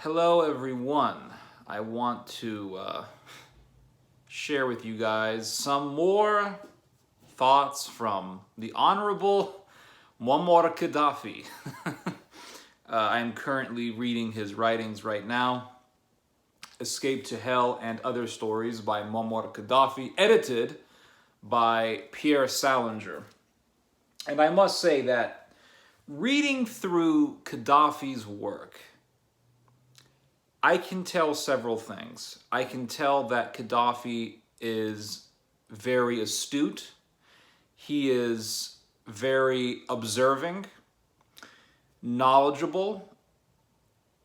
Hello everyone. I want to share with you guys some more thoughts from the Honorable Muammar Gaddafi. I am currently reading his writings right now, Escape to Hell and Other Stories by Muammar Gaddafi, edited by Pierre Salinger. And I must say that reading through Gaddafi's work, I can tell several things. I can tell that Gaddafi is very astute. He is very observing, knowledgeable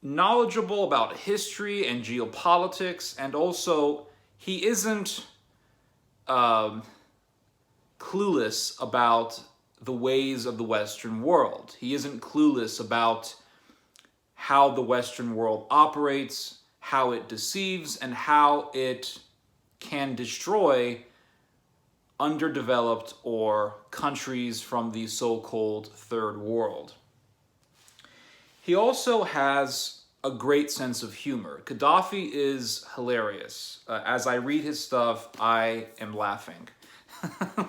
about history and geopolitics, and also he isn't clueless about the ways of the Western world. He isn't clueless about how the Western world operates, how it deceives, and how it can destroy underdeveloped or countries from the so-called third world. He also has a great sense of humor. Gaddafi is hilarious. As I read his stuff, I am laughing.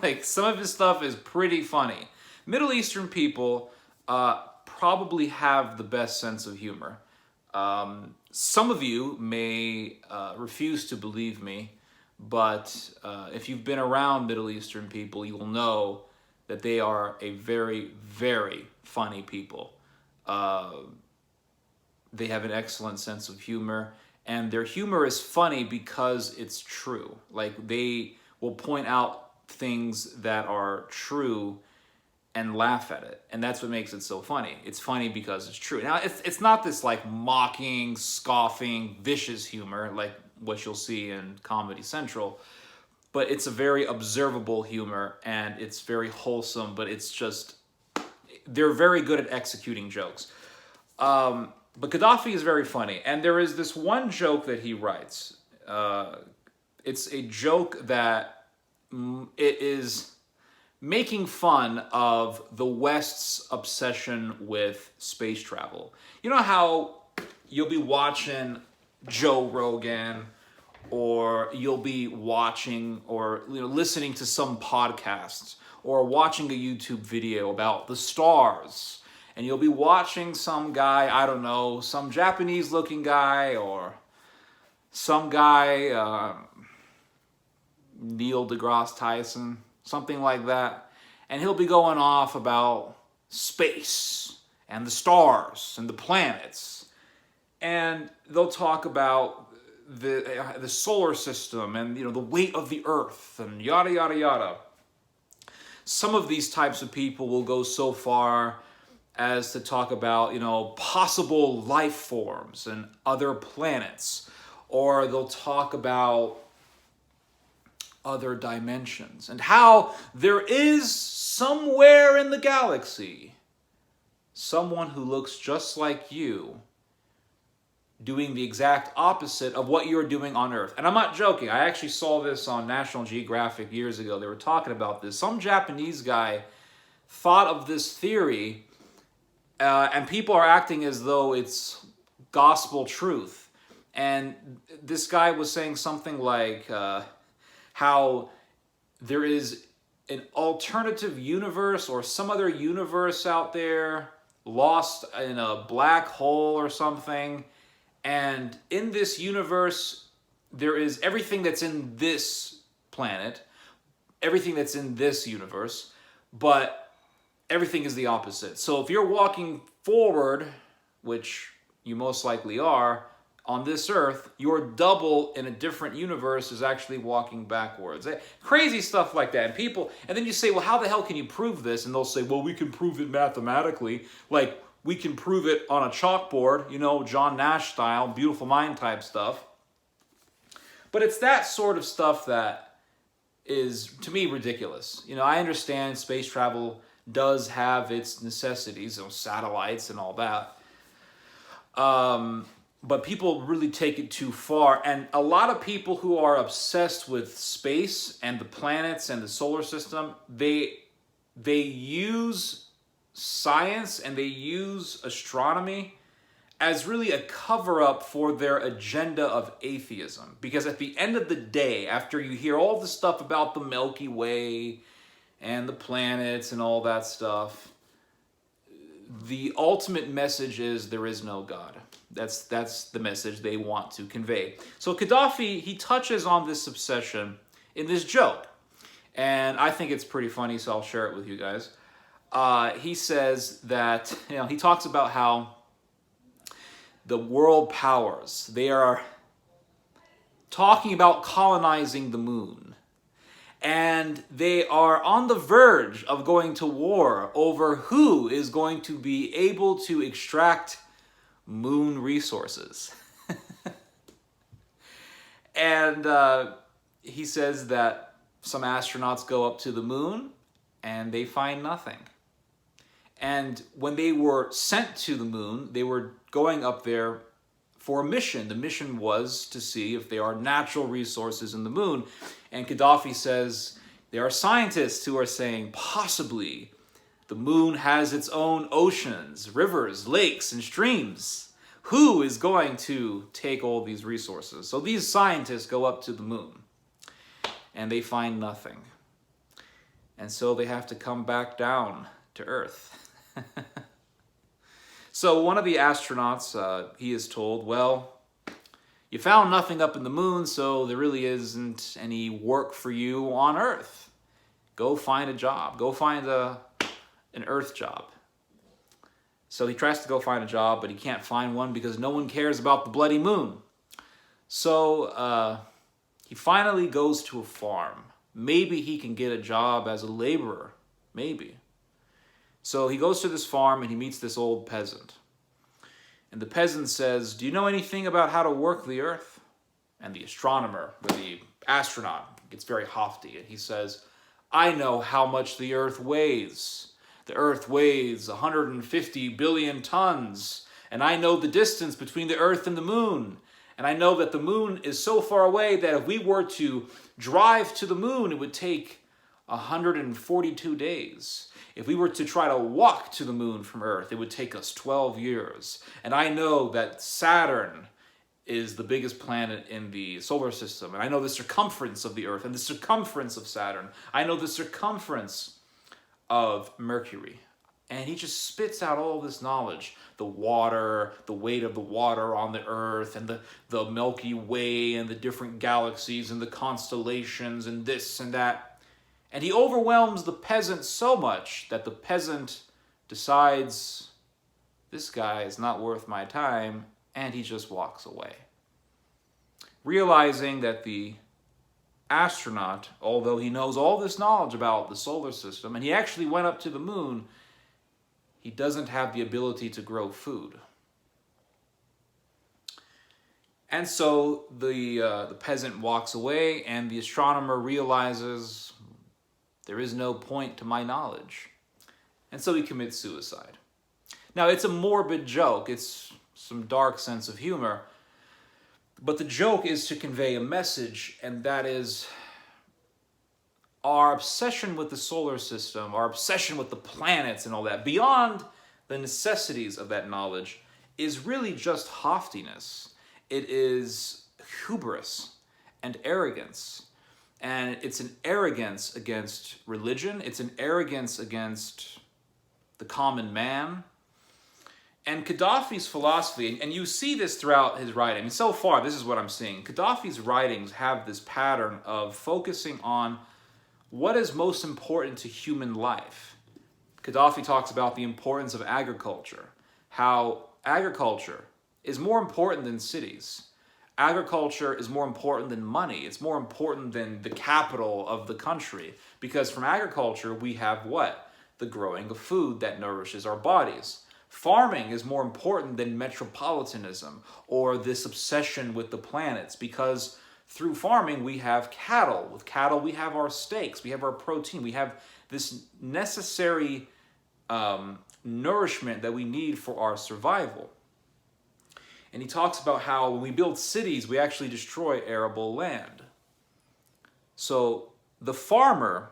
Like, some of his stuff is pretty funny. Middle Eastern people probably have the best sense of humor. Some of you may refuse to believe me, but if you've been around Middle Eastern people, you will know that they are a very, very funny people. They have an excellent sense of humor, and their humor is funny because it's true. Like, they will point out things that are true and laugh at it, and that's what makes it so funny. It's funny because it's true. Now, it's not this like mocking, scoffing, vicious humor like what you'll see in Comedy Central, but it's a very observable humor, and it's very wholesome, but it's just, they're very good at executing jokes. But Gaddafi is very funny, and there is this one joke that he writes. It's a joke that it is making fun of the West's obsession with space travel. You know how you'll be watching Joe Rogan, or you'll be watching or listening to some podcasts, or watching a YouTube video about the stars, and you'll be watching some guy, I don't know, some Japanese looking guy, or some guy, Neil deGrasse Tyson, something like that, and he'll be going off about space and the stars and the planets, and they'll talk about the solar system and the weight of the Earth and yada yada yada. Some of these types of people will go so far as to talk about possible life forms and other planets, or they'll talk about other dimensions, and how there is somewhere in the galaxy someone who looks just like you doing the exact opposite of what you're doing on Earth. And I'm not joking. I actually saw this on National Geographic years ago. They were talking about this. Some Japanese guy thought of this theory, and people are acting as though it's gospel truth. And this guy was saying something like, how there is an alternative universe or some other universe out there lost in a black hole or something. And in this universe, there is everything that's in this planet, everything that's in this universe, but everything is the opposite. So if you're walking forward, which you most likely are, on this Earth, your double in a different universe is actually walking backwards. Crazy stuff like that. And then you say, well, how the hell can you prove this? And they'll say, well, we can prove it mathematically. Like, we can prove it on a chalkboard, John Nash style, Beautiful Mind type stuff. But it's that sort of stuff that is, to me, ridiculous. I understand space travel does have its necessities, satellites and all that. But people really take it too far. And a lot of people who are obsessed with space and the planets and the solar system, they use science and they use astronomy as really a cover-up for their agenda of atheism. Because at the end of the day, after you hear all the stuff about the Milky Way and the planets and all that stuff, the ultimate message is there is no God. That's the message they want to convey. So Gaddafi, he touches on this obsession in this joke. And I think it's pretty funny, so I'll share it with you guys. He says that, he talks about how the world powers, they are talking about colonizing the moon. And they are on the verge of going to war over who is going to be able to extract moon resources. And he says that some astronauts go up to the moon and they find nothing. And when they were sent to the moon, they were going up there for a mission. The mission was to see if there are natural resources in the moon. And Gaddafi says there are scientists who are saying possibly the moon has its own oceans, rivers, lakes, and streams. Who is going to take all these resources? So these scientists go up to the moon and they find nothing. And so they have to come back down to Earth. So one of the astronauts, he is told, well, you found nothing up in the moon, so there really isn't any work for you on Earth. Go find a job. Go find an Earth job. So he tries to go find a job, but he can't find one because no one cares about the bloody moon. So he finally goes to a farm. Maybe he can get a job as a laborer. Maybe. So he goes to this farm and he meets this old peasant. And the peasant says, do you know anything about how to work the earth? And the astronomer, or the astronaut, gets very haughty and he says, I know how much the earth weighs. The earth weighs 150 billion tons. And I know the distance between the earth and the moon. And I know that the moon is so far away that if we were to drive to the moon, it would take 142 days. If we were to try to walk to the moon from Earth, it would take us 12 years. And I know that Saturn is the biggest planet in the solar system. And I know the circumference of the Earth and the circumference of Saturn. I know the circumference of Mercury. And he just spits out all this knowledge. The water, the weight of the water on the Earth, and the Milky Way, and the different galaxies, and the constellations, and this and that. And he overwhelms the peasant so much that the peasant decides, this guy is not worth my time, and he just walks away. Realizing that the astronaut, although he knows all this knowledge about the solar system, and he actually went up to the moon, he doesn't have the ability to grow food. And so the peasant walks away, and the astronomer realizes, there is no point to my knowledge. And so he commits suicide. Now, it's a morbid joke. It's some dark sense of humor. But the joke is to convey a message, and that is our obsession with the solar system, our obsession with the planets and all that, beyond the necessities of that knowledge, is really just haughtiness. It is hubris and arrogance. And it's an arrogance against religion. It's an arrogance against the common man. And Gaddafi's philosophy, and you see this throughout his writing, and so far this is what I'm seeing. Gaddafi's writings have this pattern of focusing on what is most important to human life. Gaddafi talks about the importance of agriculture, how agriculture is more important than cities. Agriculture is more important than money. It's more important than the capital of the country. Because from agriculture, we have what? The growing of food that nourishes our bodies. Farming is more important than metropolitanism or this obsession with the planets. Because through farming, we have cattle. With cattle, we have our steaks. We have our protein. We have this necessary nourishment that we need for our survival. And he talks about how when we build cities, we actually destroy arable land. So the farmer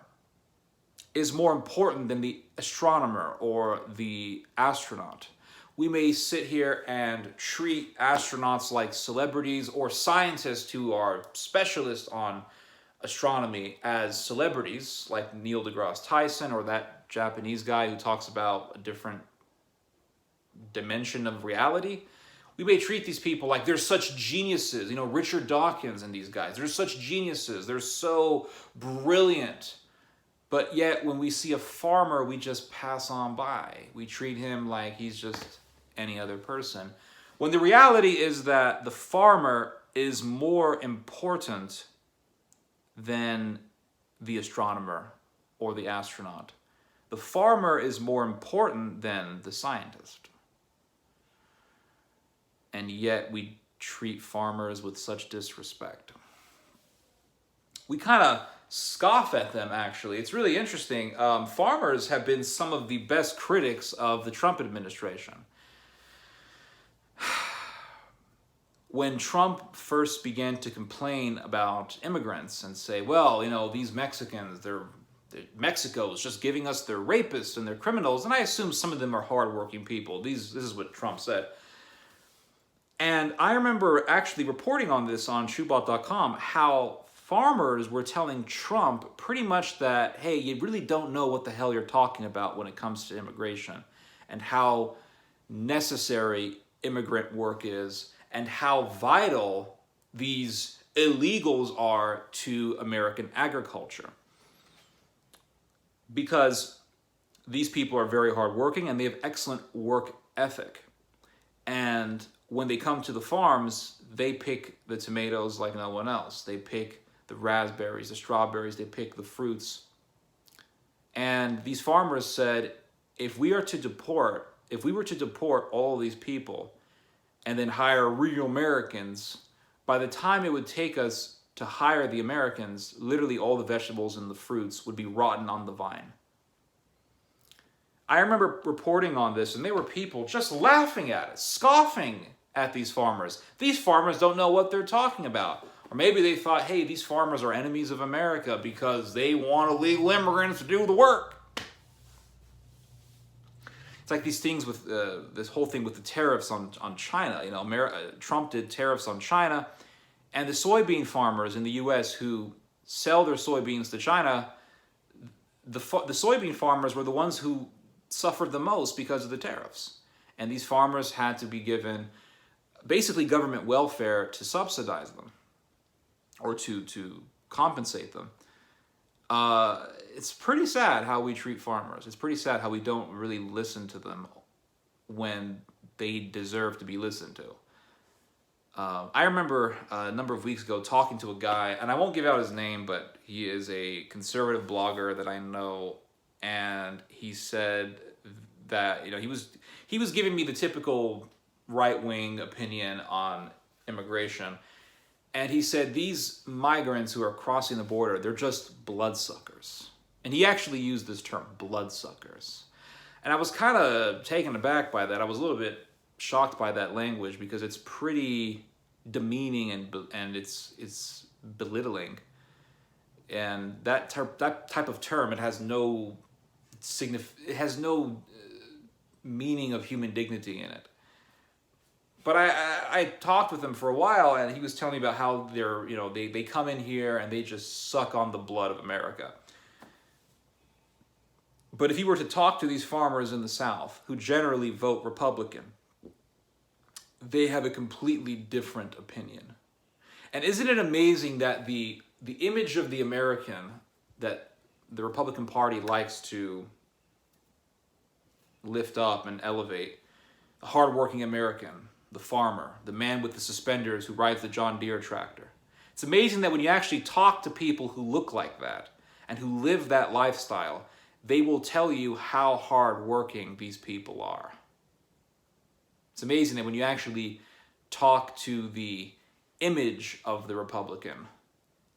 is more important than the astronomer or the astronaut. We may sit here and treat astronauts like celebrities, or scientists who are specialists on astronomy as celebrities, like Neil deGrasse Tyson, or that Japanese guy who talks about a different dimension of reality. We may treat these people like they're such geniuses, Richard Dawkins and these guys. They're such geniuses. They're so brilliant. But yet, when we see a farmer, we just pass on by. We treat him like he's just any other person. When the reality is that the farmer is more important than the astronomer or the astronaut. The farmer is more important than the scientist. And yet we treat farmers with such disrespect. We kind of scoff at them, actually. It's really interesting. Farmers have been some of the best critics of the Trump administration. When Trump first began to complain about immigrants and say, well, these Mexicans, Mexico is just giving us their rapists and their criminals, and I assume some of them are hardworking people. This is what Trump said. And I remember actually reporting on this on Shubot.com, how farmers were telling Trump pretty much that, hey, you really don't know what the hell you're talking about when it comes to immigration, and how necessary immigrant work is, and how vital these illegals are to American agriculture. Because these people are very hardworking and they have excellent work ethic. And when they come to the farms, they pick the tomatoes like no one else. They pick the raspberries, the strawberries, they pick the fruits. And these farmers said, if we were to deport all these people and then hire real Americans, by the time it would take us to hire the Americans, literally all the vegetables and the fruits would be rotten on the vine. I remember reporting on this, and there were people just laughing at it, scoffing at these farmers. These farmers don't know what they're talking about. Or maybe they thought, hey, these farmers are enemies of America because they want illegal immigrants to do the work. It's like these things with this whole thing with the tariffs on China. Trump did tariffs on China, and the soybean farmers in the U.S. who sell their soybeans to China, the soybean farmers were the ones who suffered the most because of the tariffs. And these farmers had to be given basically government welfare to subsidize them or to compensate them. It's pretty sad how we treat farmers. It's pretty sad how we don't really listen to them when they deserve to be listened to. I remember a number of weeks ago talking to a guy, and I won't give out his name, but he is a conservative blogger that I know, and he said that he was giving me the typical right-wing opinion on immigration, and he said these migrants who are crossing the border, they're just bloodsuckers. And he actually used this term, bloodsuckers. And I was kind of taken aback by that. I was a little bit shocked by that language because it's pretty demeaning and it's belittling. And that type of term, it has no meaning of human dignity in it. But I talked with him for a while, and he was telling me about how they come in here and they just suck on the blood of America. But if you were to talk to these farmers in the South, who generally vote Republican, they have a completely different opinion. And isn't it amazing that the image of the American that the Republican Party likes to lift up and elevate, the hardworking American, the farmer, the man with the suspenders who rides the John Deere tractor. It's amazing that when you actually talk to people who look like that and who live that lifestyle, they will tell you how hardworking these people are. It's amazing that when you actually talk to the image of the Republican,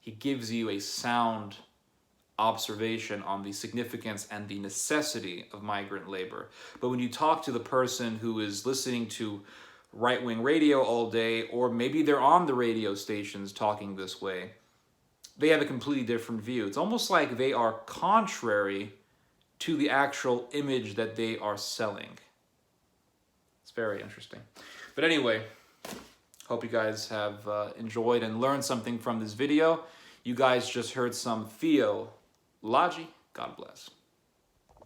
he gives you a sound observation on the significance and the necessity of migrant labor. But when you talk to the person who is listening to right-wing radio all day, or maybe they're on the radio stations talking this way, they have a completely different view. It's almost like they are contrary to the actual image that they are selling. It's very interesting. But anyway, hope you guys have enjoyed and learned something from this video. You guys just heard some theology. God bless.